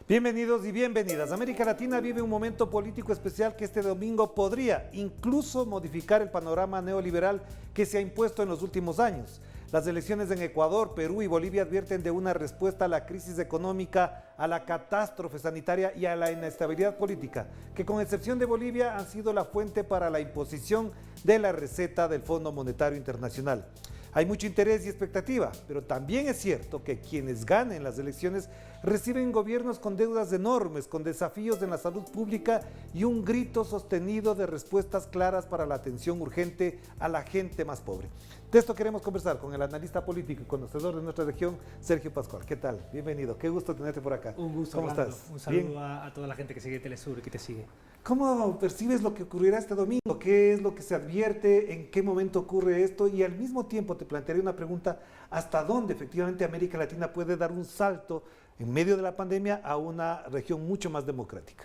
Bienvenidos y bienvenidas. América Latina vive un momento político especial que este domingo podría incluso modificar el panorama neoliberal que se ha impuesto en los últimos años. Las elecciones en Ecuador, Perú y Bolivia advierten de una respuesta a la crisis económica, a la catástrofe sanitaria y a la inestabilidad política, que con excepción de Bolivia han sido la fuente para la imposición de la receta del Fondo Monetario Internacional. Hay mucho interés y expectativa, pero también es cierto que quienes ganen las elecciones reciben gobiernos con deudas enormes, con desafíos en la salud pública y un grito sostenido de respuestas claras para la atención urgente a la gente más pobre. De esto queremos conversar con el analista político y conocedor de nuestra región, Sergio Pascual. ¿Qué tal? Bienvenido. Qué gusto tenerte por acá. Un gusto, ¿Cómo Orlando. estás? Un saludo a toda la gente que sigue Telesur y que te sigue. ¿Cómo percibes lo que ocurrirá este domingo? ¿Qué es lo que se advierte? ¿En qué momento ocurre esto? Y al mismo tiempo te plantearé una pregunta, ¿hasta dónde efectivamente América Latina puede dar un salto en medio de la pandemia a una región mucho más democrática?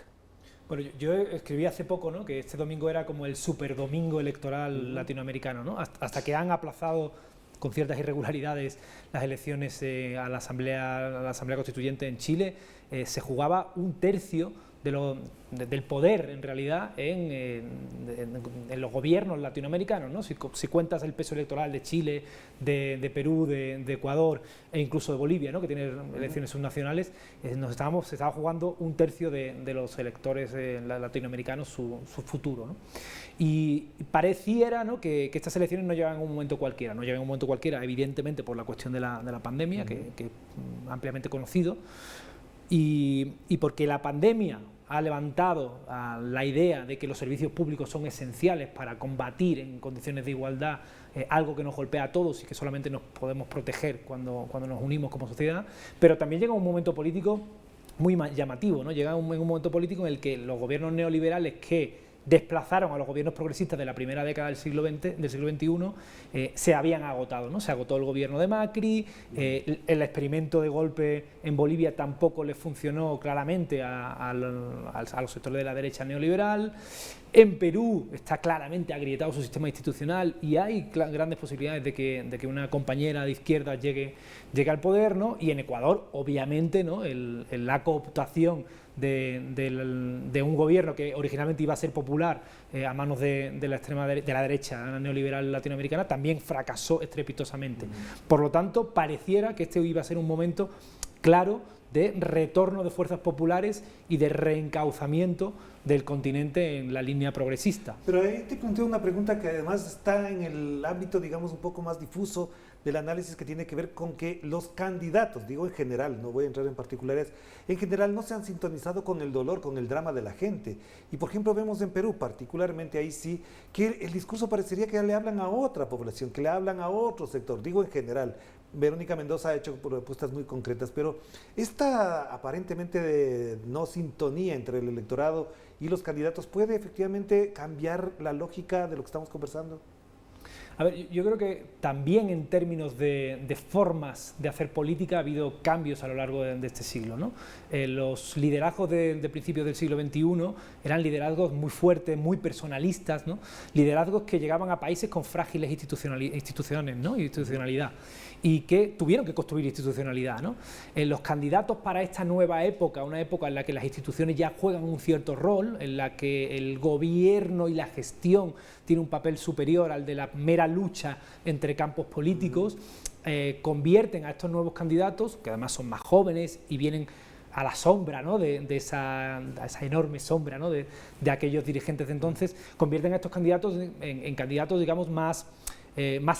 Bueno, yo escribí hace poco, ¿no?, que este domingo era como el super domingo electoral latinoamericano, ¿no? Hasta que han aplazado con ciertas irregularidades las elecciones a la Asamblea Constituyente en Chile, se jugaba un tercio del poder, en realidad, en los gobiernos latinoamericanos, ¿no? Si cuentas el peso electoral de Chile, de Perú, de Ecuador e incluso de Bolivia, ¿no?, que tiene elecciones subnacionales, se estaba jugando un tercio de los electores latinoamericanos su futuro, ¿no? Y pareciera, ¿no?, que estas elecciones no llegan en un momento cualquiera, evidentemente por la cuestión de la pandemia, que es ampliamente conocido, y porque la pandemia ha levantado la idea de que los servicios públicos son esenciales para combatir en condiciones de igualdad algo que nos golpea a todos y que solamente nos podemos proteger cuando nos unimos como sociedad, pero también llega un momento político muy llamativo, ¿no? Llega un momento político en el que los gobiernos neoliberales que desplazaron a los gobiernos progresistas de la primera década del siglo XXI, se habían agotado, ¿no? Se agotó el gobierno de Macri, el experimento de golpe en Bolivia tampoco le funcionó claramente a los sectores de la derecha neoliberal. En Perú está claramente agrietado su sistema institucional y hay grandes posibilidades de que una compañera de izquierda llegue al poder, ¿no? Y en Ecuador, obviamente, ¿no?, la cooptación de un gobierno que originalmente iba a ser popular a manos de la derecha neoliberal latinoamericana también fracasó estrepitosamente. Por lo tanto, pareciera que este iba a ser un momento claro de retorno de fuerzas populares y de reencauzamiento del continente en la línea progresista. Pero ahí te planteo una pregunta que además está en el ámbito, digamos, un poco más difuso del análisis, que tiene que ver con que los candidatos, digo en general, no voy a entrar en particulares, en general no se han sintonizado con el dolor, con el drama de la gente. Y por ejemplo vemos en Perú, particularmente ahí sí, que el discurso parecería que le hablan a otra población, que le hablan a otro sector, digo en general. Verónica Mendoza ha hecho propuestas muy concretas, pero esta aparentemente no sintonía entre el electorado y los candidatos, ¿puede efectivamente cambiar la lógica de lo que estamos conversando? A ver, yo creo que también en términos de formas de hacer política ha habido cambios a lo largo de este siglo, ¿no? Los liderazgos de principios del siglo XXI eran liderazgos muy fuertes, muy personalistas, ¿no? Liderazgos que llegaban a países con frágiles instituciones, ¿no?, institucionalidad, y que tuvieron que construir institucionalidad, ¿no? Los candidatos para esta nueva época, una época en la que las instituciones ya juegan un cierto rol, en la que el gobierno y la gestión tiene un papel superior al de la mera lucha entre campos políticos, convierten a estos nuevos candidatos, que además son más jóvenes y vienen a la sombra, ¿no?, de esa enorme sombra, ¿no?, de aquellos dirigentes de entonces, convierten a estos candidatos en candidatos, digamos, más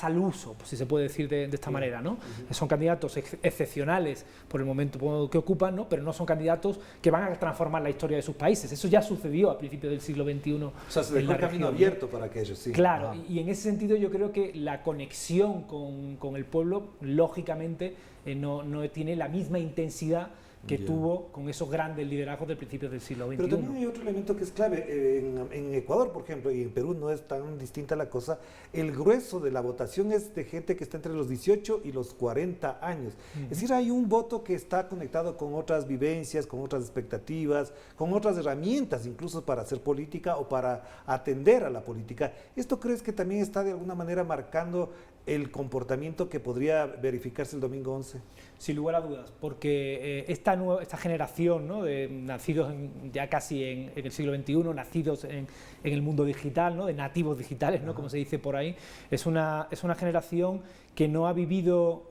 al uso, pues, si se puede decir de esta manera, ¿no? Son candidatos excepcionales por el momento que ocupan, ¿no?, pero no son candidatos que van a transformar la historia de sus países. Eso ya sucedió a principios del siglo XXI. O sea, se dejó el camino abierto para aquellos, sí. Claro, y en ese sentido yo creo que la conexión con el pueblo, lógicamente, no tiene la misma intensidad que tuvo con esos grandes liderazgos de principios del siglo XXI. Pero también hay otro elemento que es clave. En Ecuador, por ejemplo, y en Perú no es tan distinta la cosa, el grueso de la votación es de gente que está entre los 18 y los 40 años. Es decir, hay un voto que está conectado con otras vivencias, con otras expectativas, con otras herramientas, incluso para hacer política o para atender a la política. ¿Esto crees que también está de alguna manera marcando el comportamiento que podría verificarse el domingo 11? Sin lugar a dudas, porque esta generación, ¿no?, de nacidos ya casi en el siglo XXI, nacidos en el mundo digital, ¿no?, de nativos digitales, ¿no?, como se dice por ahí, es una generación que no ha vivido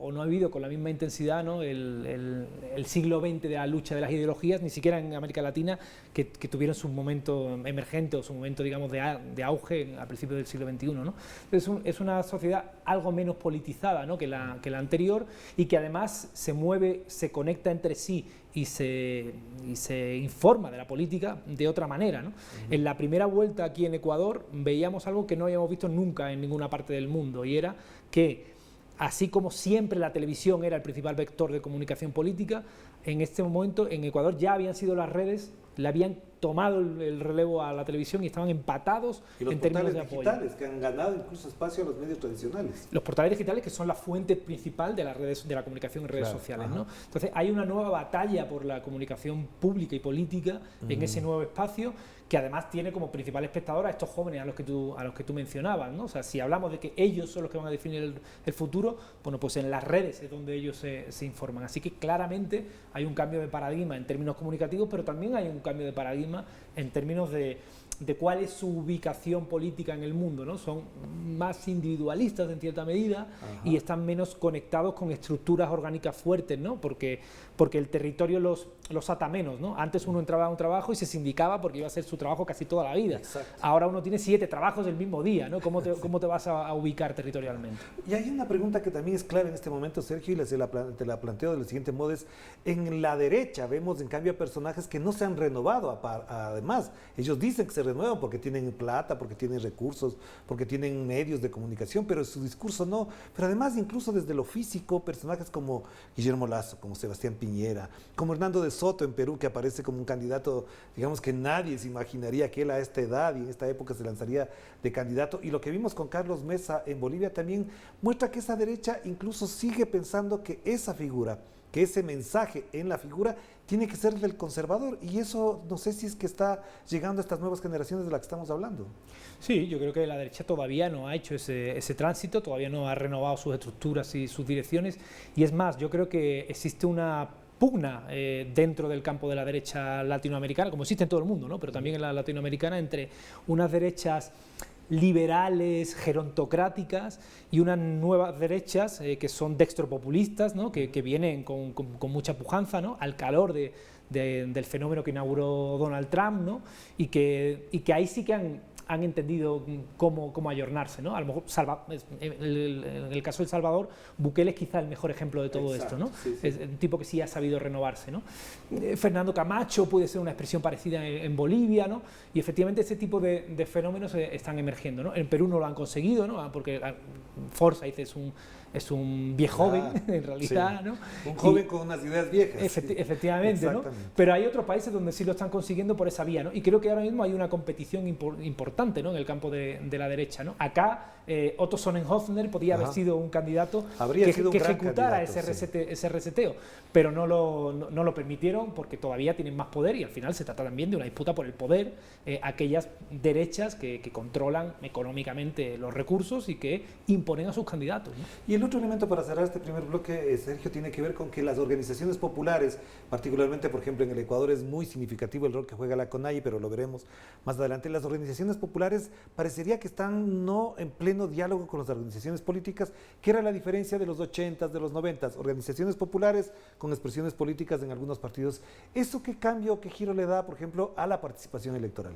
con la misma intensidad, ¿no?, el siglo XX de la lucha de las ideologías, ni siquiera en América Latina, que tuvieron su momento emergente o su momento, digamos, de auge a principios del siglo XXI, ¿no? Es una sociedad algo menos politizada, ¿no?, que la anterior, y que además se mueve, se conecta entre sí y se informa de la política de otra manera, ¿no? En la primera vuelta aquí en Ecuador veíamos algo que no habíamos visto nunca en ninguna parte del mundo, y era que, así como siempre la televisión era el principal vector de comunicación política, en este momento en Ecuador ya habían sido las redes, le habían tomado el relevo a la televisión y estaban empatados en términos de apoyo. Y los portales digitales, que han ganado incluso espacio a los medios tradicionales. Los portales digitales, que son la fuente principal de las redes, de la comunicación en redes sociales, ¿no? Entonces hay una nueva batalla por la comunicación pública y política en ese nuevo espacio, que además tiene como principal espectador a estos jóvenes a los que tú mencionabas, ¿no? O sea, si hablamos de que ellos son los que van a definir el futuro, bueno, pues en las redes es donde ellos se informan. Así que claramente hay un cambio de paradigma en términos comunicativos, pero también hay un cambio de paradigma en términos de cuál es su ubicación política en el mundo, ¿no? Son más individualistas en cierta medida y están menos conectados con estructuras orgánicas fuertes, ¿no? Porque el territorio los ata menos, ¿no? Antes uno entraba a un trabajo y se sindicaba porque iba a hacer su trabajo casi toda la vida. Exacto. Ahora uno tiene 7 trabajos el mismo día, ¿no? ¿Cómo te vas a ubicar territorialmente? Y hay una pregunta que también es clave en este momento, Sergio, y te la planteo del siguiente modo: es, en la derecha vemos en cambio personajes que no se han renovado, además, ellos dicen que se renuevan porque tienen plata, porque tienen recursos, porque tienen medios de comunicación, pero su discurso no. Pero además, incluso desde lo físico, personajes como Guillermo Lasso, como Sebastián Piñera, como Hernando de Soto en Perú, que aparece como un candidato, digamos, que nadie se imaginaría que él a esta edad y en esta época se lanzaría de candidato. Y lo que vimos con Carlos Mesa en Bolivia también muestra que esa derecha incluso sigue pensando que esa figura, que ese mensaje en la figura tiene que ser del conservador, y eso no sé si es que está llegando a estas nuevas generaciones de las que estamos hablando. Sí, yo creo que la derecha todavía no ha hecho ese tránsito, todavía no ha renovado sus estructuras y sus direcciones, y es más, yo creo que existe una pugna dentro del campo de la derecha latinoamericana, como existe en todo el mundo, ¿no?, pero también en la latinoamericana, entre unas derechas liberales, gerontocráticas, y unas nuevas derechas que son dextropopulistas, ¿no?, que vienen con mucha pujanza, ¿no?, al calor del fenómeno que inauguró Donald Trump, ¿no?, y que ahí sí que han entendido cómo ayornarse, ¿no? A lo mejor en el caso de El Salvador, Bukele es quizá el mejor ejemplo de todo esto, ¿no? Sí, sí. Es un tipo que sí ha sabido renovarse, ¿no? Fernando Camacho puede ser una expresión parecida en Bolivia, ¿no? Y efectivamente ese tipo de fenómenos están emergiendo, ¿no? En Perú no lo han conseguido, ¿no?, porque Forsyth es un viejo joven, en realidad, sí, ¿no? Un joven con unas ideas viejas. Efectivamente, ¿no? Pero hay otros países donde sí lo están consiguiendo por esa vía, ¿no? Y creo que ahora mismo hay una competición importante, ¿no?, en el campo de la derecha, ¿no? Acá Otto Sonnenhoffner podía haber sido un candidato que ejecutara ese reseteo, pero no lo permitieron porque todavía tienen más poder, y al final se trata también de una disputa por el poder, aquellas derechas que controlan económicamente los recursos y que imponen a sus candidatos, ¿no? Y el otro elemento para cerrar este primer bloque, Sergio, tiene que ver con que las organizaciones populares, particularmente, por ejemplo, en el Ecuador es muy significativo el rol que juega la CONAIE, pero lo veremos más adelante. Las organizaciones populares parecería que están no en pleno diálogo con las organizaciones políticas, que era la diferencia de los 80s, de los 90s, organizaciones populares con expresiones políticas en algunos partidos. ¿Eso qué cambio, qué giro le da, por ejemplo, a la participación electoral?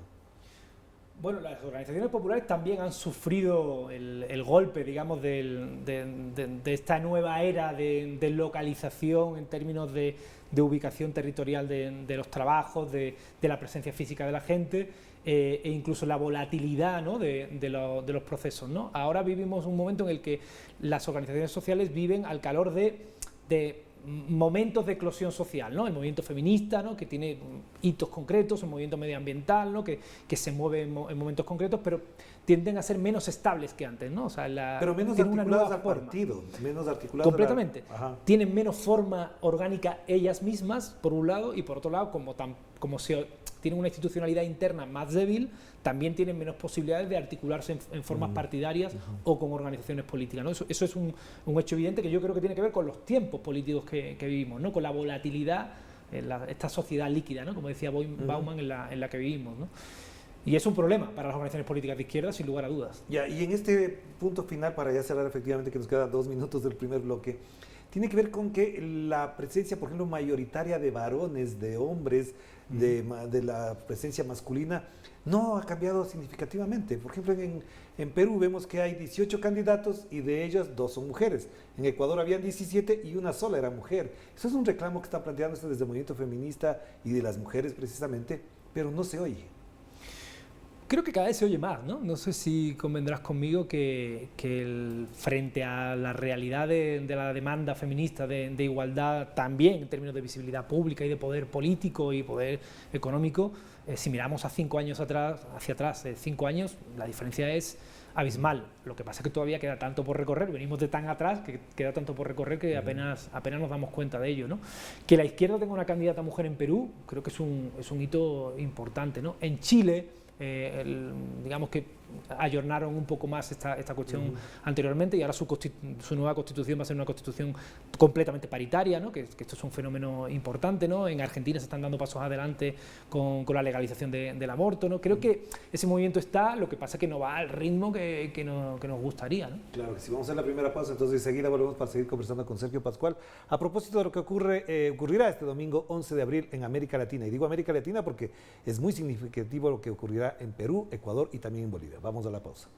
Bueno, las organizaciones populares también han sufrido el golpe, digamos, de esta nueva era de localización en términos de ubicación territorial de los trabajos, de la presencia física de la gente, e incluso la volatilidad, ¿no?, de los procesos, ¿no? Ahora vivimos un momento en el que las organizaciones sociales viven al calor de momentos de eclosión social, ¿no? El movimiento feminista, ¿no?, que tiene hitos concretos, el movimiento medioambiental, ¿no?, que se mueve en momentos concretos, pero tienden a ser menos estables que antes, ¿no? O sea, pero menos articuladas al partido, menos articuladas completamente. Tienen menos forma orgánica ellas mismas, por un lado, y por otro lado, como tienen una institucionalidad interna más débil, también tienen menos posibilidades de articularse en formas partidarias o con organizaciones políticas, ¿no? Eso es un hecho evidente que yo creo que tiene que ver con los tiempos políticos que vivimos, ¿no? Con la volatilidad, esta sociedad líquida, ¿no? Como decía Bauman, en la que vivimos, ¿no? Y es un problema para las organizaciones políticas de izquierda, sin lugar a dudas. Ya, y en este punto final, para ya cerrar efectivamente, que nos quedan 2 minutos del primer bloque, tiene que ver con que la presencia, por ejemplo, mayoritaria de varones, de hombres, de la presencia masculina, no ha cambiado significativamente. Por ejemplo, en Perú vemos que hay 18 candidatos y de ellos 2 son mujeres. En Ecuador habían 17 y una sola era mujer. Eso es un reclamo que está planteándose desde el movimiento feminista y de las mujeres precisamente, pero no se oye. Creo que cada vez se oye más, ¿no? No sé si convendrás conmigo que frente a la realidad de la demanda feminista de igualdad, también en términos de visibilidad pública y de poder político y poder económico, si miramos a 5 años hacia atrás, 5 años, la diferencia es abismal. Lo que pasa es que todavía queda tanto por recorrer, venimos de tan atrás que queda tanto por recorrer que apenas nos damos cuenta de ello, ¿no? Que la izquierda tenga una candidata mujer en Perú, creo que es un hito importante, ¿no? En Chile, digamos que ayornaron un poco más esta cuestión anteriormente, y ahora su nueva constitución va a ser una constitución completamente paritaria, ¿no? Que esto es un fenómeno importante, ¿no? En Argentina se están dando pasos adelante con la legalización del aborto, ¿no? Creo que ese movimiento está, lo que pasa es que no va al ritmo que nos gustaría, ¿no? Claro que sí. Vamos a hacer la primera pausa, entonces enseguida volvemos para seguir conversando con Sergio Pascual a propósito de lo que ocurrirá este domingo 11 de abril en América Latina. Y digo América Latina porque es muy significativo lo que ocurrirá en Perú, Ecuador y también en Bolivia. Vamos a la pausa.